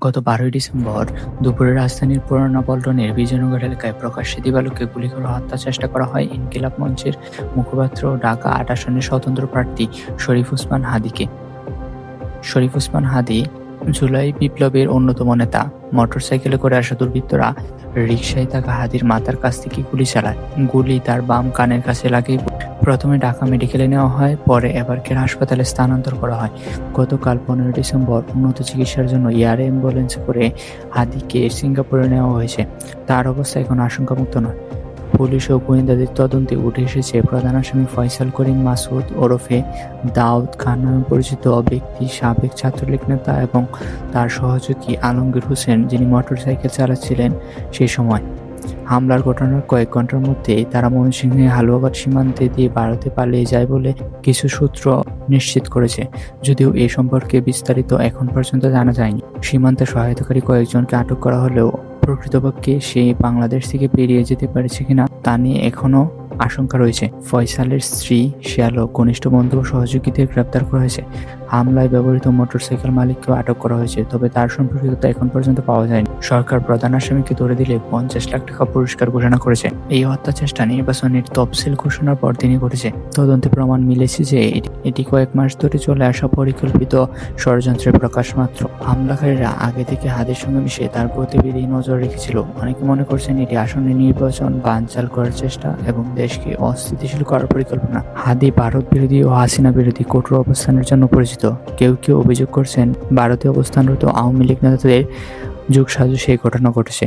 গত ১২ই ডিসেম্বর দুপুরে রাজধানীর পুরানা পল্টনের বিজয়নগর এলাকায় প্রকাশ্যে দিবালোকে গুলি করে হত্যার চেষ্টা করা হয় ইনকিলাব মঞ্চের মুখপাত্র ঢাকা ৮ আসনের স্বতন্ত্র প্রার্থী শরীফ ওসমান হাদীকে। শরীফ ওসমান হাদী জুলাই বিপ্লবের অন্যতম নেতা। মোটরসাইকেলে করে আসা দুর্বৃত্তরা রিকশায় থাকা হাদীর মাথার কাছ থেকে গুলি চালায়। গুলি তার বাম কানের কাছে লাগে। প্রথমে ঢাকা মেডিকেলে নেওয়া হয়, পরে এবারকের হাসপাতালে স্থানান্তর করা হয়। গতকাল ১৫ ডিসেম্বর উন্নত চিকিৎসার জন্য এয়ার অ্যাম্বুলেন্সে করে হাদীকে সিঙ্গাপুরে নেওয়া হয়েছে। তার অবস্থা এখন আশঙ্কামুক্ত নয়। পুলিশ ও গোয়েন্দাদের তদন্তে উঠে এসেছে প্রধান আসামি ফয়সাল করিম মাসুদ ওরফে দাউদ খান নামে পরিচিত ব্যক্তি সাবেক ছাত্রলীগ নেতা এবং তার সহযোগী আলমগীর হোসেন, যিনি মোটরসাইকেল চালাচ্ছিলেন সেই সময়। হামলার ঘটনার কয়েক ঘন্টার মধ্যেই তারা ময়মনসিংহে হালুয়াঘাট সীমান্তে দিয়ে ভারতে পালিয়ে যায় বলে কিছু সূত্র নিশ্চিত করেছে, যদিও এ সম্পর্কে বিস্তারিত এখন পর্যন্ত জানা যায়নি। সীমান্তে সহায়তাকারী কয়েকজনকে আটক করা হলেও প্রকৃতপক্ষে সে বাংলাদেশ থেকে বেরিয়ে যেতে পেরেছে কিনা তা নিয়ে এখনও আশঙ্কা রয়েছে। ফয়সালের স্ত্রী, শ্যালক, ঘনিষ্ঠ বন্ধু ও সহযোগীদের গ্রেপ্তার করা হয়েছে। হামলায় ব্যবহৃত মোটরসাইকেল মালিককেও আটক করা হয়েছে, তবে তার সম্পর্কিততা এখন পর্যন্ত পাওয়া যায়নি। সরকার প্রধান আসামিকে ধরে দিলে ৫০ লাখ টাকা পুরস্কার ঘোষণা করেছে। এই হত্যা চেষ্টা নির্বাচনের তফসিল ঘোষণার পর দিনই ঘটেছে। তদন্তে প্রমাণ মিলেছে যে এটি কয়েক মাস ধরে চলে আসা পরিকল্পিত ষড়যন্ত্রের প্রকাশ মাত্র। হামলাকারীরা আগে থেকে হাদীর সঙ্গে মিশে তার গতিবিধি নজর রেখেছিল। অনেকে মনে করছেন এটি আসন্ন নির্বাচন বানচাল করার চেষ্টা এবং দেশকে অস্থিতিশীল করার পরিকল্পনা। হাদী ভারত বিরোধী ও হাসিনা বিরোধী কঠোর অবস্থানের জন্য পরিচিত। কেউ কেউ অভিযোগ করছেন ভারতে অবস্থানরত আওয়ামী লীগ নেতাদের যোগসাজশে এই ঘটনা ঘটেছে।